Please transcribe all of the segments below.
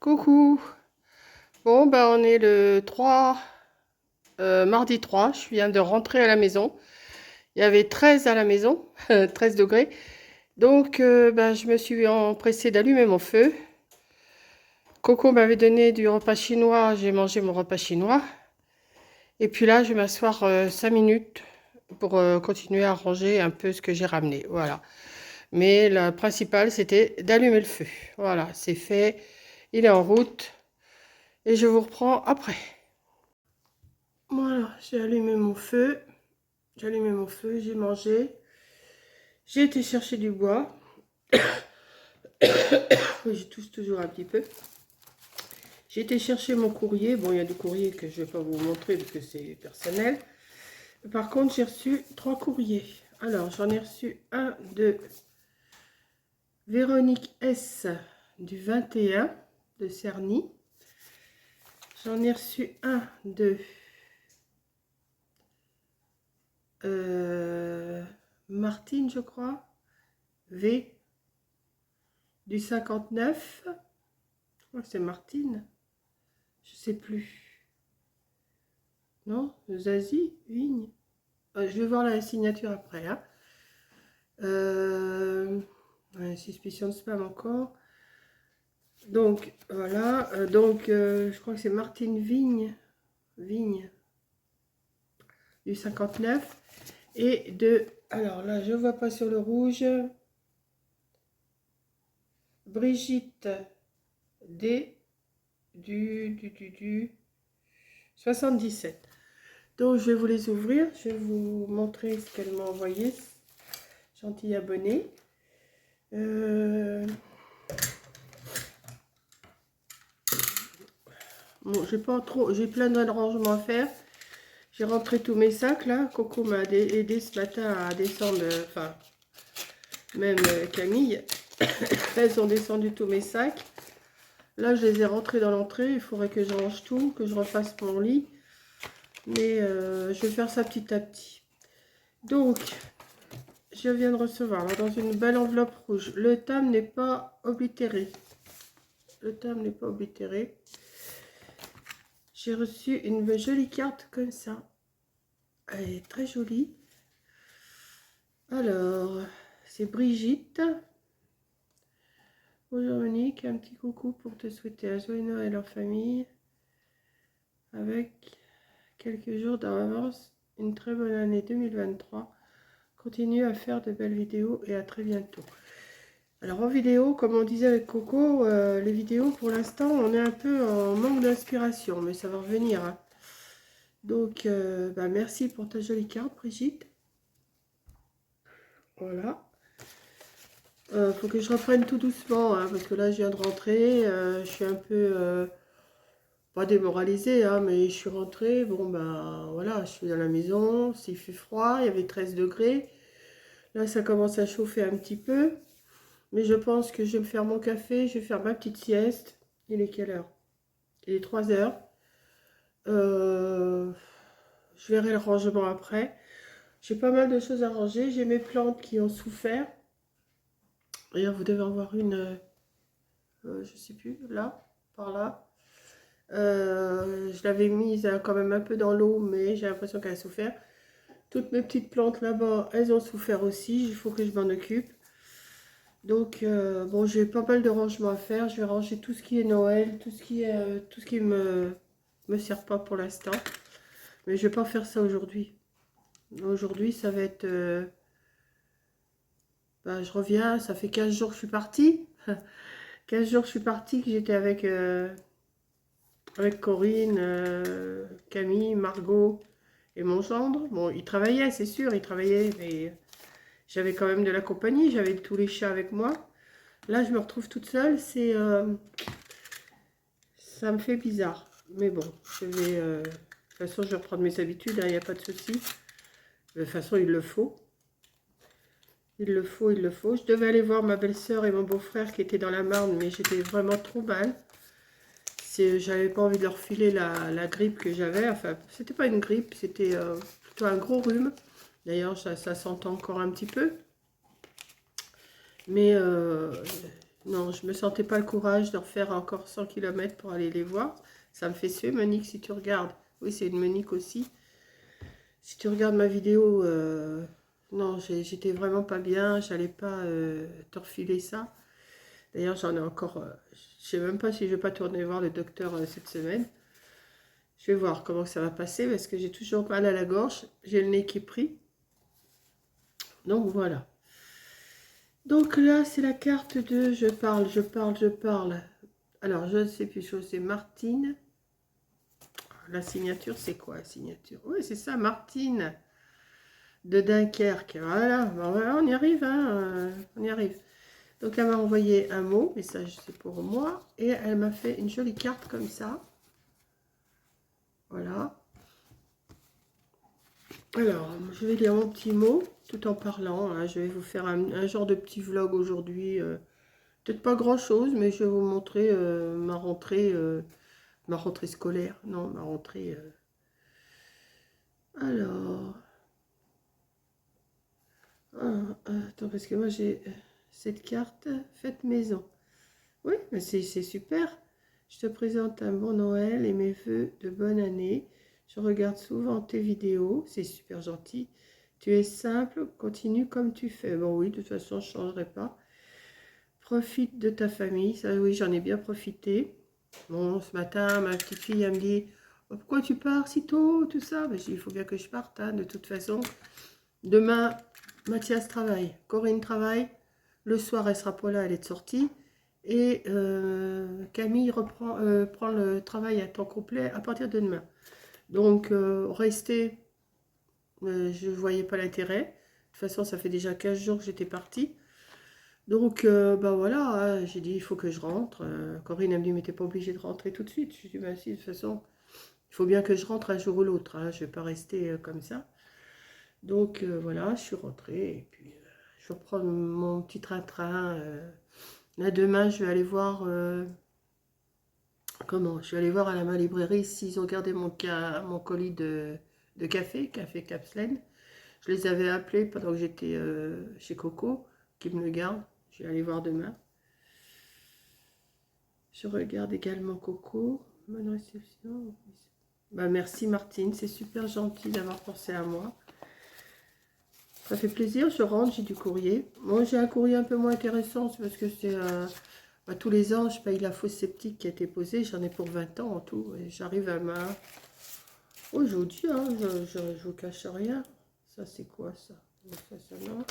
Coucou. Bon, ben on est le 3, mardi 3. Je viens de rentrer à la maison. Il y avait 13 à la maison, 13 degrés. Donc, ben, je me suis empressée d'allumer mon feu. Coco m'avait donné du repas chinois. J'ai mangé mon repas chinois. Et puis là, je vais m'asseoir 5 minutes pour continuer à ranger un peu ce que j'ai ramené. Voilà. Mais la principale, c'était d'allumer le feu. Voilà, c'est fait. Il est en route. Et je vous reprends après. Voilà, j'ai allumé mon feu. J'ai mangé. J'ai été chercher du bois. Oui, je tousse toujours un petit peu. J'ai été chercher mon courrier. Bon, il y a des courriers que je ne vais pas vous montrer parce que c'est personnel. Par contre, j'ai reçu 3 courriers. Alors, j'en ai reçu un de Véronique S. du 21 de Cerny. J'en ai reçu un de Martine, je crois. V. du 59. Je crois que c'est Martine. Je sais plus. Non, Zazie, Vigne. Je vais voir la signature après. Hein. Suspicion de spam encore. Donc, voilà. Je crois que c'est Martine Vigne. Vigne. Du 59. Et de... Alors là, je ne vois pas sur le rouge. Brigitte D. Du 77. Donc, je vais vous les ouvrir. Je vais vous montrer ce qu'elle m'a envoyé. Gentil abonné. Bon, j'ai plein de rangements à faire. J'ai rentré tous mes sacs là. Coco m'a aidé ce matin à descendre, enfin, même Camille. Elles ont descendu tous mes sacs. Là, je les ai rentrés dans l'entrée. Il faudrait que je range tout, que je refasse mon lit. Mais je vais faire ça petit à petit. Donc, je viens de recevoir là, dans une belle enveloppe rouge. Le thème n'est pas oblitéré. Le thème n'est pas oblitéré. J'ai reçu une jolie carte comme ça. Elle est très jolie. Alors, c'est Brigitte. Bonjour Monique, un petit coucou pour te souhaiter un joyeux Noël en famille. Avec quelques jours d'avance, une très bonne année 2023. Continue à faire de belles vidéos et à très bientôt. Alors en vidéo, comme on disait avec Coco, les vidéos pour l'instant, on est un peu en manque d'inspiration, mais ça va revenir. Hein. Donc, merci pour ta jolie carte, Brigitte. Voilà. Faut que je reprenne tout doucement, hein, parce que là, je viens de rentrer. Je suis un peu, pas démoralisée, hein, mais je suis rentrée. Bon, voilà, je suis dans la maison. Il fait froid, il y avait 13 degrés. Là, ça commence à chauffer un petit peu. Mais je pense que je vais me faire mon café, je vais faire ma petite sieste. Il est quelle heure? Il est 3 heures. Je verrai le rangement après. J'ai pas mal de choses à ranger. J'ai mes plantes qui ont souffert. D'ailleurs, vous devez en voir une, je sais plus, là, par là. Je l'avais mise quand même un peu dans l'eau, mais j'ai l'impression qu'elle a souffert. Toutes mes petites plantes là-bas, elles ont souffert aussi. Il faut que je m'en occupe. Donc, bon, j'ai pas mal de rangements à faire. Je vais ranger tout ce qui est Noël, tout ce qui me sert pas pour l'instant. Mais je vais pas faire ça aujourd'hui. Aujourd'hui, ça va être... je reviens, ça fait 15 jours que je suis partie. 15 jours que je suis partie, que j'étais avec Corinne, Camille, Margot et mon gendre. Bon, ils travaillaient, c'est sûr, ils travaillaient, mais j'avais quand même de la compagnie, j'avais tous les chats avec moi. Là, je me retrouve toute seule, ça me fait bizarre. Mais bon, je vais... de toute façon, je vais reprendre mes habitudes, il n'y a pas de souci. De toute façon, il le faut. Il le faut, il le faut. Je devais aller voir ma belle-sœur et mon beau-frère qui étaient dans la Marne, mais j'étais vraiment trop mal. J'avais pas envie de leur filer la grippe que j'avais. Enfin, c'était pas une grippe, c'était plutôt un gros rhume. D'ailleurs, ça s'entend encore un petit peu. Mais Non, je me sentais pas le courage de refaire encore 100 km pour aller les voir. Ça me fait suer, Monique, si tu regardes. Oui, c'est une Monique aussi. Si tu regardes ma vidéo, non, j'étais vraiment pas bien. J'allais pas te refiler ça. D'ailleurs, j'en ai encore... je sais même pas si je vais pas tourner voir le docteur cette semaine. Je vais voir comment ça va passer parce que j'ai toujours mal à la gorge. J'ai le nez qui est pris. Donc, voilà. Donc là, c'est la carte de je parle, je parle, je parle. Alors, je ne sais plus, c'est Martine. La signature, c'est quoi la signature? Oui, c'est ça, Martine de Dunkerque. Voilà, bon, voilà, on y arrive, hein, on y arrive. Donc, elle m'a envoyé un mot, message, c'est pour moi. Et elle m'a fait une jolie carte comme ça. Voilà. Alors, je vais lire mon petit mot tout en parlant. Hein. Je vais vous faire un genre de petit vlog aujourd'hui. Peut-être pas grand-chose, mais je vais vous montrer ma rentrée scolaire. Non, ma rentrée... Alors... attends, parce que moi j'ai cette carte, fête maison. Oui, mais c'est super. Je te présente un bon Noël et mes vœux de bonne année. Je regarde souvent tes vidéos, c'est super gentil. Tu es simple, continue comme tu fais. Bon oui, de toute façon, je ne changerai pas. Profite de ta famille. Ça, oui, j'en ai bien profité. Bon, ce matin, ma petite fille, elle me dit, oh, pourquoi tu pars si tôt, tout ça. Ben, je dis, il faut bien que je parte, hein, de toute façon. Demain, Mathias travaille, Corinne travaille. Le soir, elle sera pas là, elle est de sortie. Et Camille prend le travail à temps complet à partir de demain. Donc, rester, je ne voyais pas l'intérêt. De toute façon, ça fait déjà 15 jours que j'étais partie. Donc, bah voilà, hein, j'ai dit, il faut que je rentre. Corinne, elle me dit, mais t'es pas obligée de rentrer tout de suite. Je dis, bah si, de toute façon, il faut bien que je rentre un jour ou l'autre. Hein, je ne vais pas rester comme ça. Donc, voilà, je suis rentrée. Et puis, je vais reprendre mon petit train-train. Là, demain, je vais aller voir... comment? Je vais aller voir à la librairie s'ils ont gardé mon colis de café Capslen. Je les avais appelés pendant que j'étais chez Coco, qui me le gardent. Je vais aller voir demain. Je regarde également Coco. Bonne réception. Bah, merci Martine, c'est super gentil d'avoir pensé à moi. Ça fait plaisir, je rentre, j'ai du courrier. Moi, j'ai un courrier un peu moins intéressant, c'est parce que c'est... bah, tous les ans, je paye la fosse septique qui a été posée. J'en ai pour 20 ans en tout. Et j'arrive à ma... Oh, je vous dis, hein, je vous cache rien. Ça, c'est quoi, ça? Ça, non.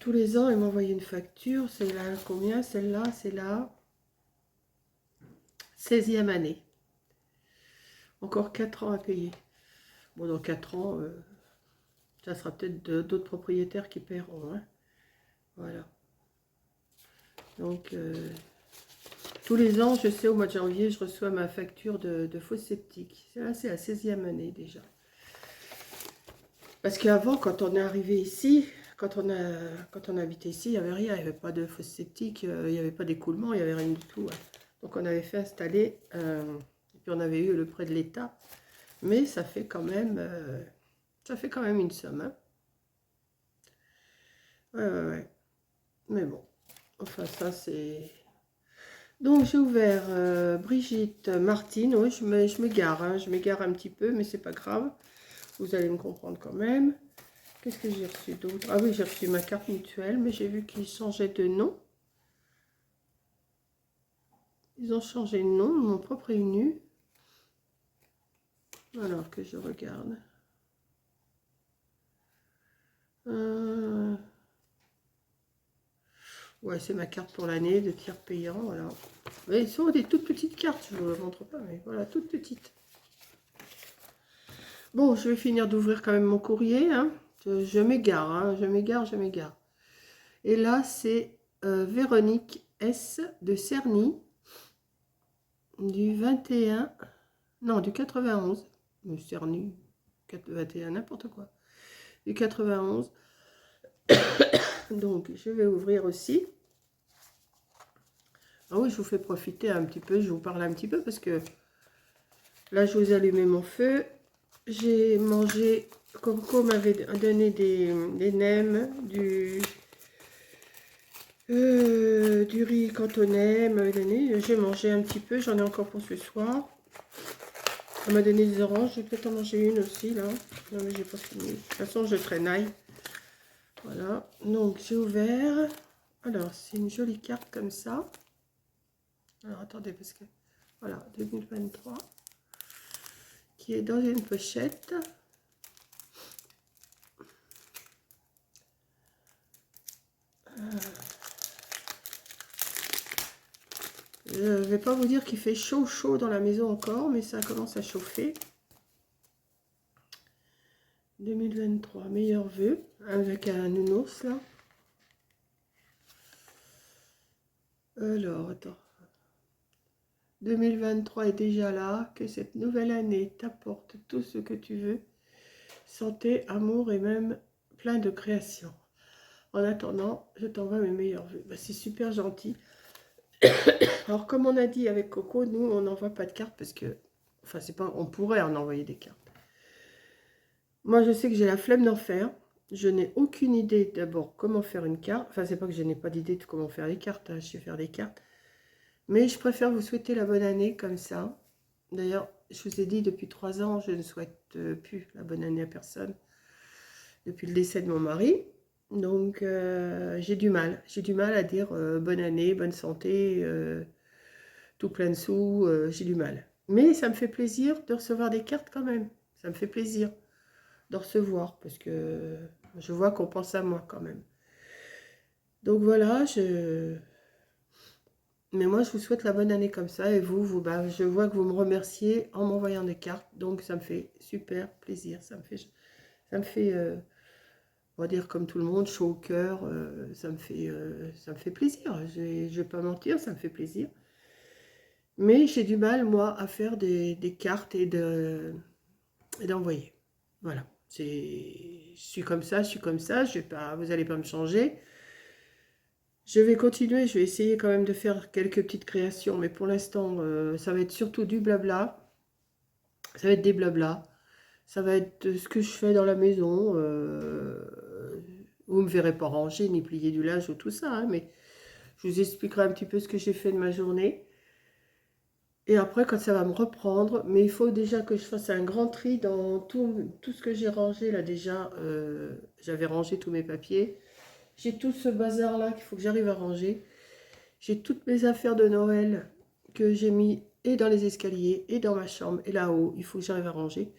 Tous les ans, ils m'envoient une facture. C'est là combien? Celle-là, c'est la 16e année. Encore 4 ans à payer. Bon, dans 4 ans, ça sera peut-être d'autres propriétaires qui paieront. Hein. Voilà. Donc, tous les ans, je sais, au mois de janvier, je reçois ma facture de fosse septique. Là, c'est la 16e année déjà. Parce qu'avant, quand on est arrivé ici, quand on habitait ici, il n'y avait rien. Il n'y avait pas de fosse septique, il n'y avait pas d'écoulement, il n'y avait rien du tout. Hein. Donc, on avait fait installer, et puis on avait eu le prêt de l'État. Mais ça fait quand même une somme. Hein. Ouais. Mais bon, enfin ça c'est... Donc j'ai ouvert Brigitte Martine, oui je m'égare, hein, je m'égare un petit peu, mais c'est pas grave, vous allez me comprendre quand même. Qu'est-ce que j'ai reçu d'autre? Ah oui, j'ai reçu ma carte mutuelle, mais j'ai vu qu'ils changeaient de nom. Ils ont changé de nom, mon propre nu. Alors que je regarde. Ouais, c'est ma carte pour l'année de tiers payant, voilà. Mais ils sont des toutes petites cartes, je ne vous les montre pas, mais voilà, toutes petites. Bon, je vais finir d'ouvrir quand même mon courrier, hein. Je m'égare, hein, je m'égare. Et là, c'est Véronique S. de Cerny, du 21, non, du 91, Cerny, 21, n'importe quoi, du 91. Donc, je vais ouvrir aussi. Ah oui, je vous fais profiter un petit peu, je vous parle un petit peu parce que là, je vous ai allumé mon feu. J'ai mangé, Coco m'avait donné des nems, Du riz cantonais, elle m'avait donné. J'ai mangé un petit peu, j'en ai encore pour ce soir. Elle m'a donné des oranges, je vais peut-être en manger une aussi là. Non mais j'ai pas fini. De toute façon, je traînaille. Voilà, donc j'ai ouvert. Alors, c'est une jolie carte comme ça. Alors, attendez, parce que... Voilà, 2023. Qui est dans une pochette. Je ne vais pas vous dire qu'il fait chaud chaud dans la maison encore, mais ça commence à chauffer. 2023, meilleurs vœux, avec un nounours là. Alors, attends. 2023 est déjà là, que cette nouvelle année t'apporte tout ce que tu veux. Santé, amour et même plein de création. En attendant, je t'envoie mes meilleurs vœux. Bah, c'est super gentil. Alors, comme on a dit avec Coco, nous, on n'envoie pas de cartes parce que... Enfin, c'est pas... On pourrait en envoyer des cartes. Moi, je sais que j'ai la flemme d'en faire. Je n'ai aucune idée d'abord comment faire une carte. Enfin, c'est pas que je n'ai pas d'idée de comment faire les cartes. Hein. Je sais faire des cartes. Mais je préfère vous souhaiter la bonne année comme ça. D'ailleurs, je vous ai dit, depuis 3 ans, je ne souhaite plus la bonne année à personne. Depuis le décès de mon mari. Donc, j'ai du mal. J'ai du mal à dire bonne année, bonne santé, tout plein de sous. J'ai du mal. Mais ça me fait plaisir de recevoir des cartes quand même. Ça me fait plaisir de recevoir parce que je vois qu'on pense à moi quand même. Donc voilà, mais moi je vous souhaite la bonne année comme ça et bah, je vois que vous me remerciez en m'envoyant des cartes, donc ça me fait super plaisir, ça me fait on va dire comme tout le monde, chaud au cœur, ça me fait plaisir, je vais pas mentir, ça me fait plaisir. Mais j'ai du mal moi à faire des cartes et d'envoyer. Voilà. Je suis comme ça, je suis comme ça, je vais pas, vous n'allez pas me changer. Je vais continuer, je vais essayer quand même de faire quelques petites créations, mais pour l'instant, ça va être surtout du blabla. Ça va être des blabla. Ça va être ce que je fais dans la maison. Vous ne me verrez pas ranger, ni plier du linge ou tout ça, hein, mais je vous expliquerai un petit peu ce que j'ai fait de ma journée. Et après, quand ça va me reprendre, mais il faut déjà que je fasse un grand tri dans tout ce que j'ai rangé là déjà. J'avais rangé tous mes papiers. J'ai tout ce bazar là qu'il faut que j'arrive à ranger. J'ai toutes mes affaires de Noël que j'ai mis et dans les escaliers et dans ma chambre et là-haut. Il faut que j'arrive à ranger.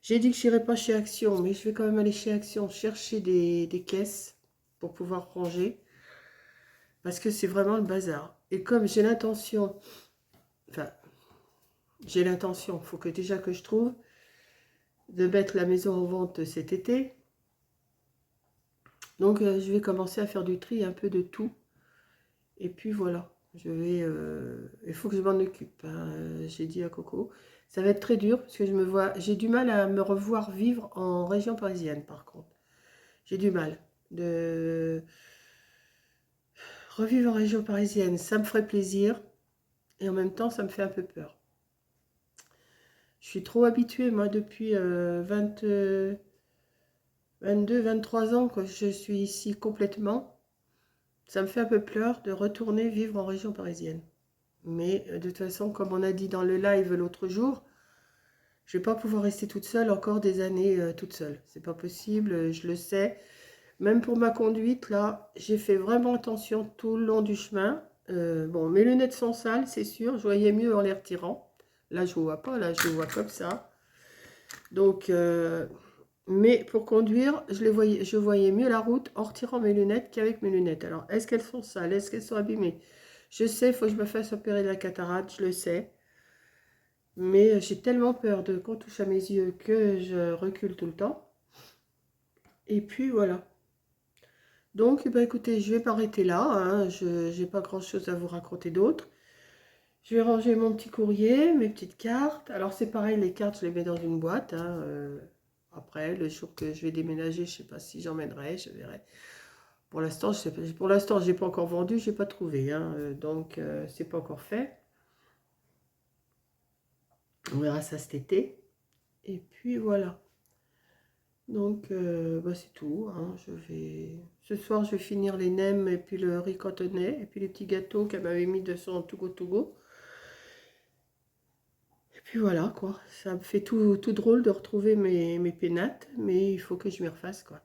J'ai dit que je n'irai pas chez Action, mais je vais quand même aller chez Action chercher des caisses pour pouvoir ranger. Parce que c'est vraiment le bazar. Et comme j'ai l'intention, enfin, il faut que déjà que je trouve, de mettre la maison en vente cet été. Donc je vais commencer à faire du tri un peu de tout. Et puis voilà, il faut que je m'en occupe. Hein. J'ai dit à Coco, ça va être très dur parce que j'ai du mal à me revoir vivre en région parisienne par contre. J'ai du mal de revivre en région parisienne. Ça me ferait plaisir et en même temps ça me fait un peu peur. Je suis trop habituée moi depuis 22, 23 ans que je suis ici complètement. Ça me fait un peu peur de retourner vivre en région parisienne. Mais de toute façon, comme on a dit dans le live l'autre jour, je ne vais pas pouvoir rester toute seule encore des années toute seule. C'est pas possible, je le sais. Même pour ma conduite, là, j'ai fait vraiment attention tout le long du chemin. Bon, mes lunettes sont sales, c'est sûr. Je voyais mieux en les retirant. Là, je ne vois pas, là, je vois comme ça. Donc, mais pour conduire, je voyais mieux la route en retirant mes lunettes qu'avec mes lunettes. Alors, est-ce qu'elles sont sales? Est-ce qu'elles sont abîmées? Je sais, il faut que je me fasse opérer de la cataracte, je le sais. Mais j'ai tellement peur de qu'on touche à mes yeux que je recule tout le temps. Et puis voilà. Donc, bah, écoutez, je vais m'arrêter là. Hein. Je n'ai pas grand-chose à vous raconter d'autre. Je vais ranger mon petit courrier, mes petites cartes. Alors, c'est pareil, les cartes, je les mets dans une boîte. Hein. Après, le jour que je vais déménager, je ne sais pas si j'emmènerai, je verrai. Pour l'instant, je sais pas. Pour l'instant, je n'ai pas encore vendu, je n'ai pas trouvé. Hein. Donc, c'est pas encore fait. On verra ça cet été. Et puis voilà. Donc, bah, c'est tout. Hein. Ce soir, je vais finir les nems et puis le riz cantonais et puis les petits gâteaux qu'elle m'avait mis de son to go. Et puis voilà, quoi. Ça me fait tout drôle de retrouver mes pénates, mais il faut que je m'y refasse, quoi.